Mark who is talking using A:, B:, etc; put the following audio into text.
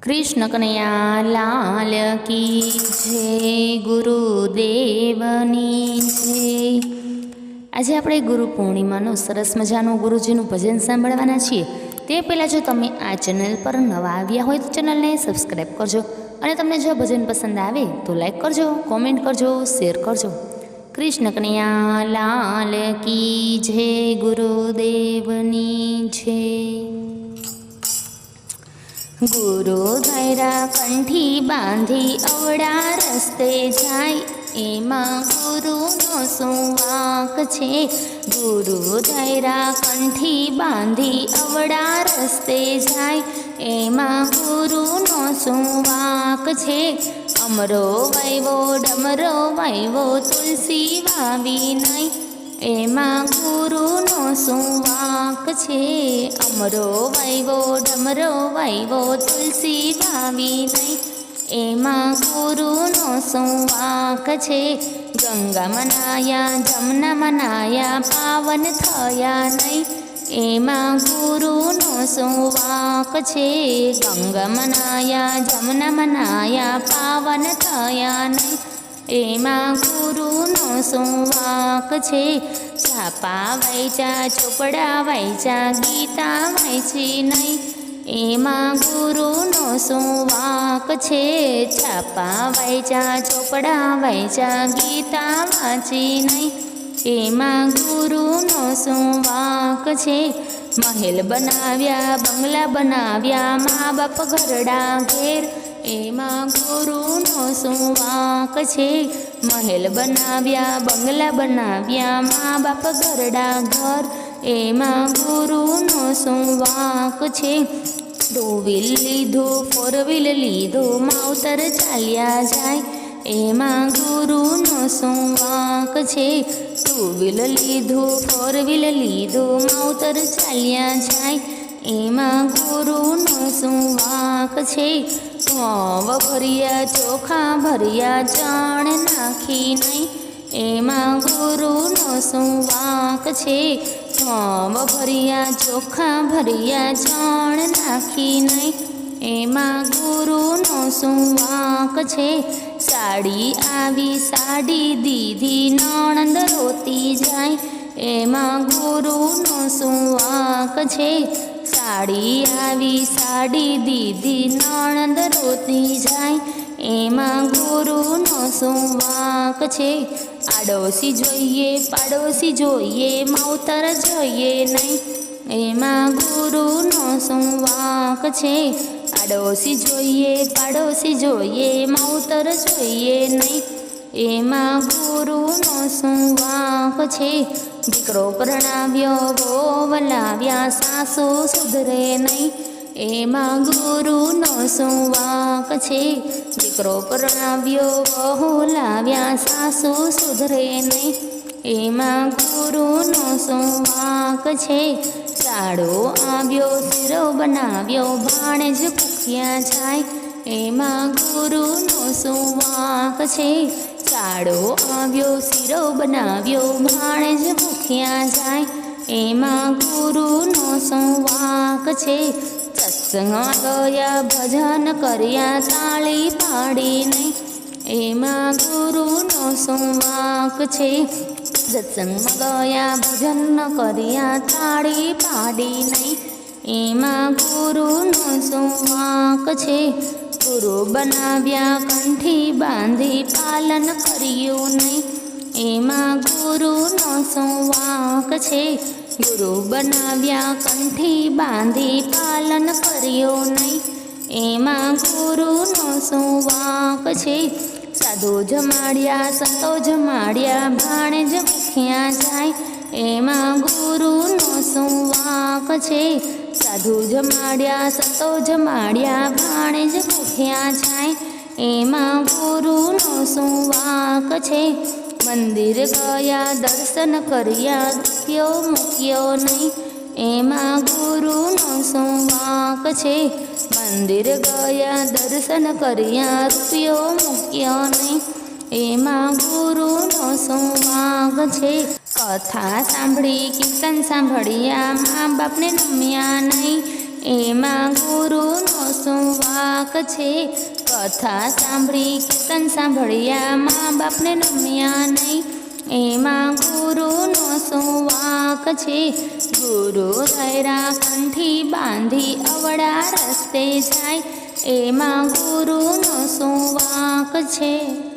A: कृष्ण कन्हैया लाल की जय गुरुदेवनी जय। આજે આપણે ગુરુ પૂર્ણિમાનો સરસ મજાનો ગુરુજીનું ભજન સાંભળવાના છીએ। તે પહેલાં જો તમે આ ચેનલ પર નવા આવ્યા હોય તો ચેનલને સબસ્ક્રાઈબ કરજો અને તમને જો ભજન પસંદ આવે તો લાઈક કરજો, કોમેન્ટ કરજો, શેર કરજો। કૃષ્ણ કન્હૈયા લાલ કી જય ગુરુદેવની જય। गुरु धैरा कंठी बांधी अवड़ा रस्ते जाय एमा गुरुनो शुं वांक छे। गुरु धैरा कंठी बांधी अवड़ा रस्ते जाय एमा गुरुनो शुं वांक छे। अमरो वायवो डमरो वायवो तुलसी वावी नहीं एमा गुरुनो शुं वांक छे। अमरो वायवो डमरो वायवो तुलसी वावी नहीं एमा गुरुनो शुं वांक छे। गंगा मनाया जमुना मनाया पावन थया नहीं एमा गुरुनो शुं वांक छे। गंगा मनाया जमुना मनाया पावन थया नहीं एमा गुरुनो शुं वांक छे। छापा वांच्या चोपड़ा वांच्या गीता वांची नहीं एमा गुरुनो शुं वांक छे। छापा वांच्या चोपड़ा वांच्या गीता वांची नहीं एमा गुरुनो शुं वांक छे। महल बनाव्या बंगला बनाव्या माँ बाप घरड़ा घेर एमा गुरुनो शुं वांक छे। महल बनाव्या बंगला बनाव्या माँ बाप घरड़ा घर एमा गुरुनो शुं वांक छे। टू व्हील लीधो फोर व्हील लीधो मावतर चाल्या जाय एमा गुरुनो शुं वांक छे। टू व्हील लीधो फोर व्हील लीधो मावतर चाल्या जाय एमा गुरुनो शुं वांक छे। घઉં ભર્યા ચોખા ભર્યા ચણ નાખી નહીં એમાં ગુરુનો શું વાંક છે। ઘઉં ભર્યા ચોખા ભર્યા ચણ નાખી નહીં એમાં ગુરુનો શું વાંક છે। સાડી આવી સાડી દીધી નણંદ રોતી જાય એમાં ગુરુનો શું વાંક છે। साड़ी आवी साड़ी दीदी नणंद रोती जाय एमा गुरुनो शुं वांक छे। आडोशी जोईए पाडोशी जोईए मावतर जोईए नहीं एमा गुरुनो शुं वांक छे। आडोशी जोईए पाडोशी जोईए मावतर जोईए नहीं एमा गुरुनो शुं वांक छे। दीकरो परणाव्यो वहू लाव्या सासू सुधरे नहीं एमा गुरुनो शुं वांक छे। दीकरो परणाव्यो वहू लाव्या सासू सुधरे नहीं एमा गुरुनो शुं वांक छे। साड़ो आव्यो सीरो बनाव्यो भाणेज भूख्या जाय एमा गुरुनो शुं वांक छे। साड़ो आव्यो सीरो बनाव्यो भाणेज भूख्या जाय एमा गुरुनो शुं वांक छे। सत्संगमां गया भजन कर्या ताळी पाडी नहीं एमा गुरुनो शुं वांक छे। सत्संगमां गया भजन कर्या ताळी पाडी नहीं एमा गुरुनो शुं वांक छे। गुरु बनाव्या कंठी बांधी पालन कर्यु नहीं एमा गुरुनो शुं वांक छे। गुरु बनाव्या कंठी बांधी पालन कर्यु नहीं एमा गुरुनो शुं वांक छे। साधु जमाड्या संतो जमाड्या भाणेज भूख्या जाय एमा गुरुनो शुं वांक छे। साधु जमाड्या संतो जमाड्या भाणेज भूख्या जाय एमा गुरुनो शुं वांक छे। मंदिर गया दर्शन कर्या रुपयो मूक्यो नहीं एमा गुरुनो शुं वांक छे। मंदिर गया दर्शन कर्या रुपयो मूक्यो नहीं एमा गुरुनो शुं वांक छे। कथा सांभळी कीर्तन सांभळ्या माँ बापने नम्या नहीं एमा गुरुनो શું વાંક છે? કથા સાંભળી કીર્તન સાંભળ્યા, મા બાપને નમ્યા નહીં, એમાં ગુરુનો શું વાંક છે? ગુરુ ધૈરા કંઠી બાંધી અવળા રસ્તે જાય, એમાં ગુરુનો શું વાંક છે?